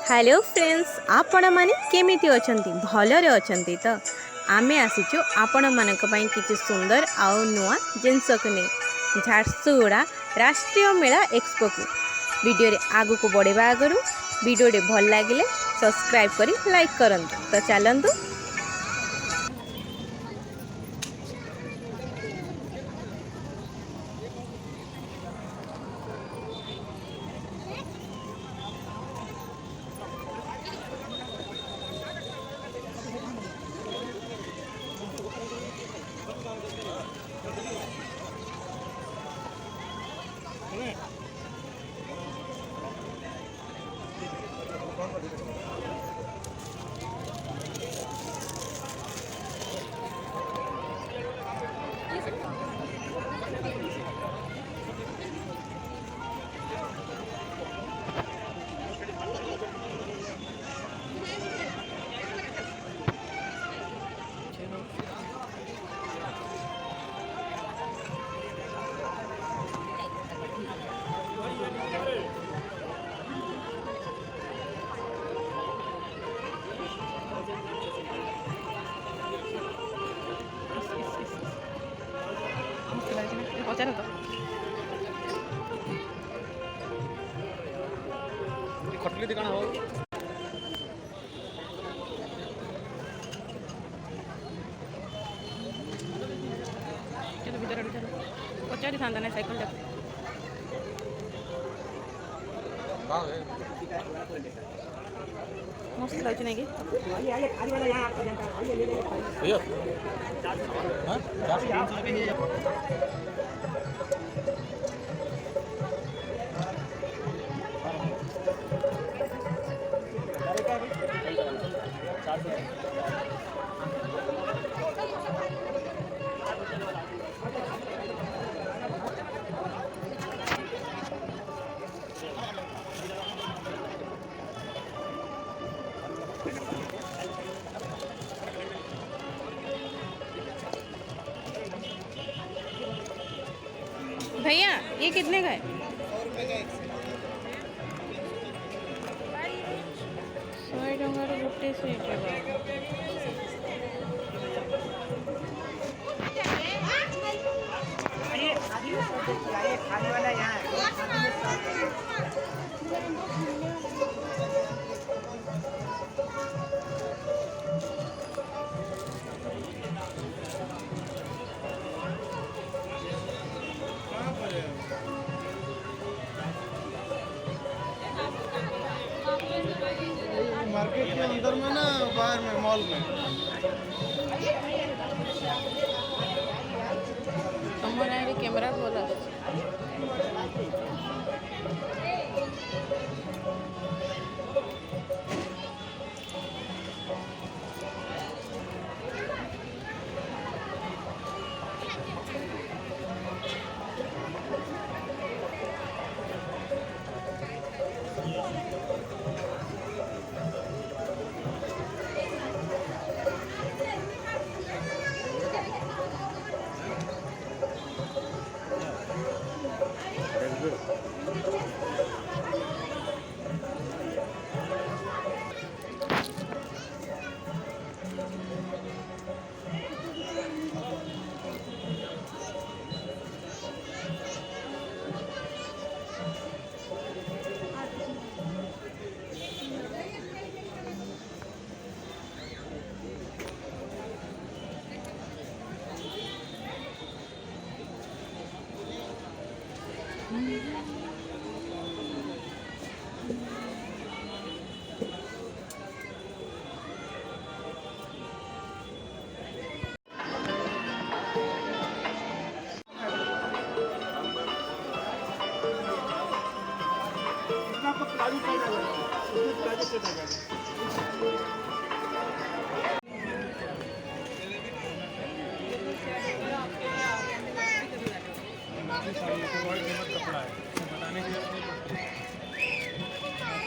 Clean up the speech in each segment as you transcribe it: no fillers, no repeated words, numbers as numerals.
Hello friends, आपण माने केमिति अछंती? भलरे अछंती तो आमे आसीचु आपण मानक पई किछि सुंदर आउ नुआ जिनस को नहीं झारसुगुड़ा राष्ट्रीय मेला एक्सपो को वीडियो रे आगु को बढ़ेबा आगरु वीडियो रे भल लागिले सब्सक्राइब करी लाइक करंतु। तो चलंतु। पचार तो खटली दिखाना हो चलो भीतर पचारि था ना साइकिल जाक मस्त लागे नहीं कि भैया हां 400 भी है। भैया ये कितने का है? 100 टंकार गोटे सेट मार्केट के अंदर में ना बाहर में मॉल में हमारा कैमरा बोला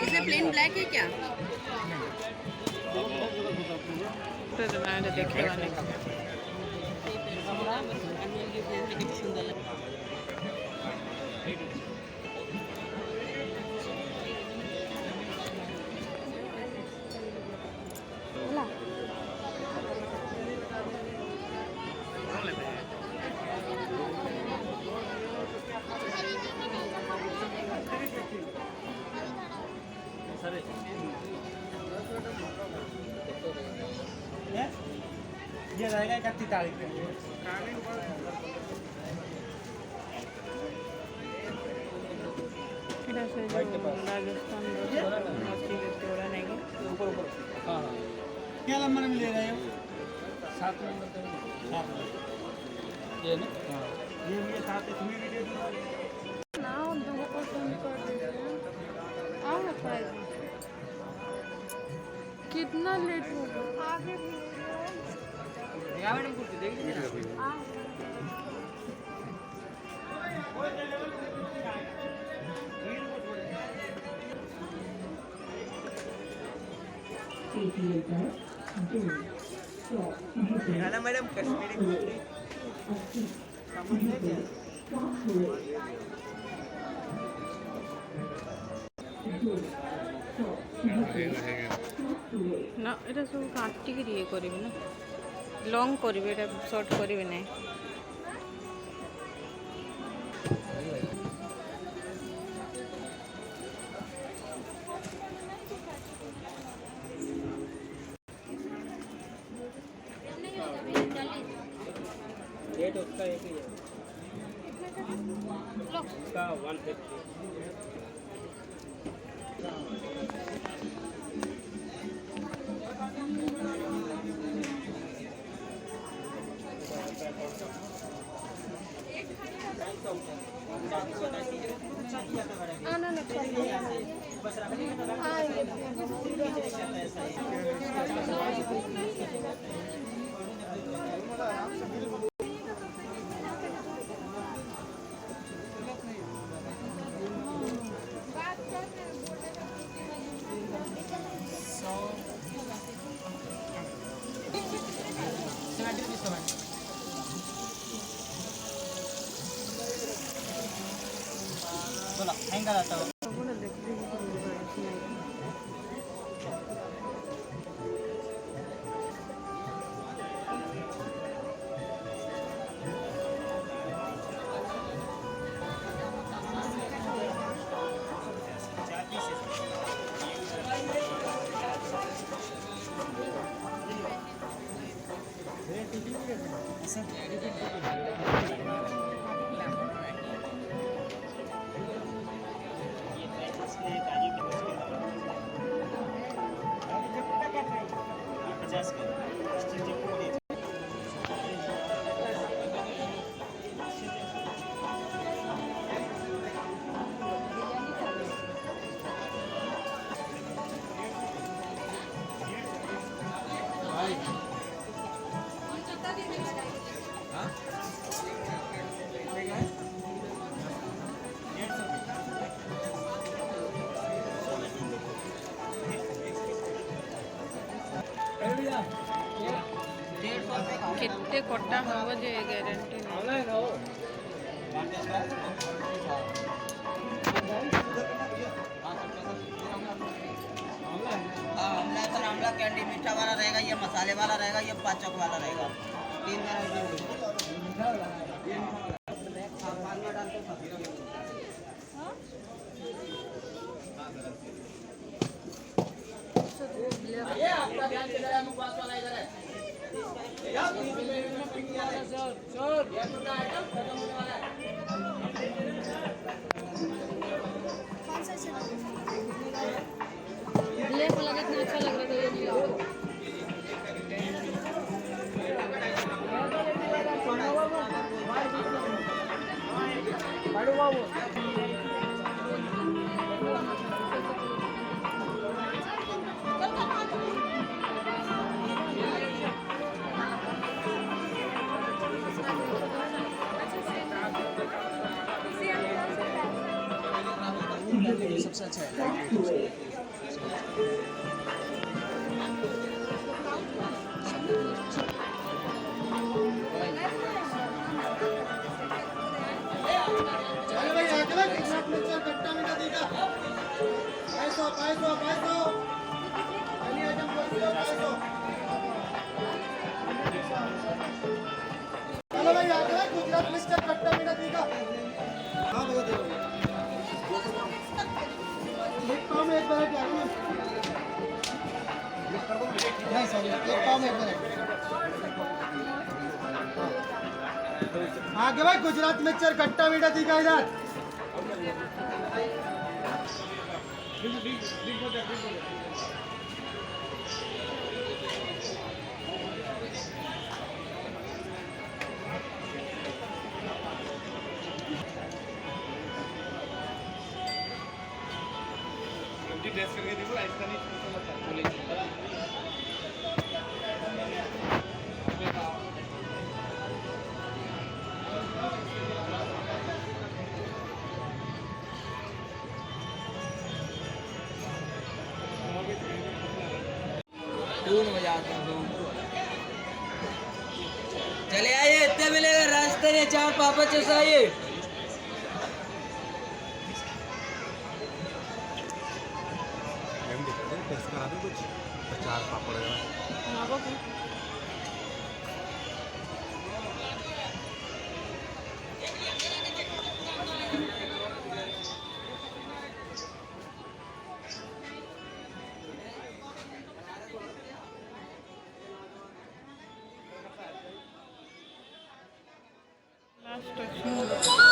इसे प्लेन ब्लैक है क्या? तो देखने वाले ये रहेगा 31 तारीख को। এটা সে রাজস্থান মছলি দেখতে ওরা নাকি ऊपर ऊपर हाँ हाँ क्या नंबर में ले रहे हो 7 नंबर ये ना हाँ ये 7 तुम्हें भी दे दूँ ना उन लोगों को फोन कर देते हैं आओ ना प्राइस कितना लेट होगा आगे भी यहाँ मैडम कुछ देख लीजिए ना मैडम कश्मीरी कुर्ती না এটা সব কাটিকি ইয়ে করবে না লং করবে এটা শর্ট করবে না रेट उसका एक ही है उसका 150 बोला हैंगर आता है କେତେ କଟା ହବ ଯେ ଗ୍ୟାରେଣ୍ଟି आमला कैंडी मीठा वाला रहेगा, ये मसाले वाला रहेगा, ये 5 चौक वाला रहेगा। 3 ये आपका ध्यान किधर है? मुखवास वाला इधर है। ये पूरा आइटम खत्म होने वाला है। ब्लैक वाला कितना अच्छा लग रहा था ये लिया सबसे अच्छा है चलो भाई आगे कट्टा मीठा देगा 500 चलो भाई आगे गुजरात मिस्टर कट्टा मीठा देगा हाँ भैया एक बार आगे भाई गुजरात मिक्सचर खट्टा मीठा तीखा इधर दूर में जाते हैं दूर। चले आइए, इतने मिलेगा रास्ते में, चार पापा चुसाइए। टेस्ट करा दो कुछ अचार पापड़ वगैरह।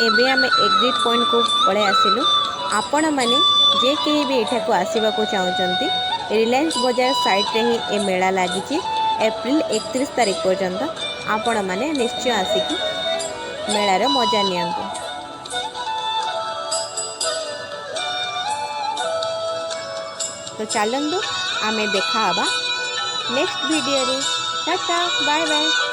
एबे आमे एग्जिट पॉइंट को पळे आसिलु। आपण माने जे केही भी एठाको आसीबा को चाहुचंती, रिलायंस बाजार साइड रे ही ए मेला लागिची। एप्रिल 31 तारीख पर्यंत आपण माने निश्चय आसिकी मेलार मजा नियंतु। तो चलंदु आमे देखा हबा नेक्स्ट वीडियो रे। टाटा बाय बाय।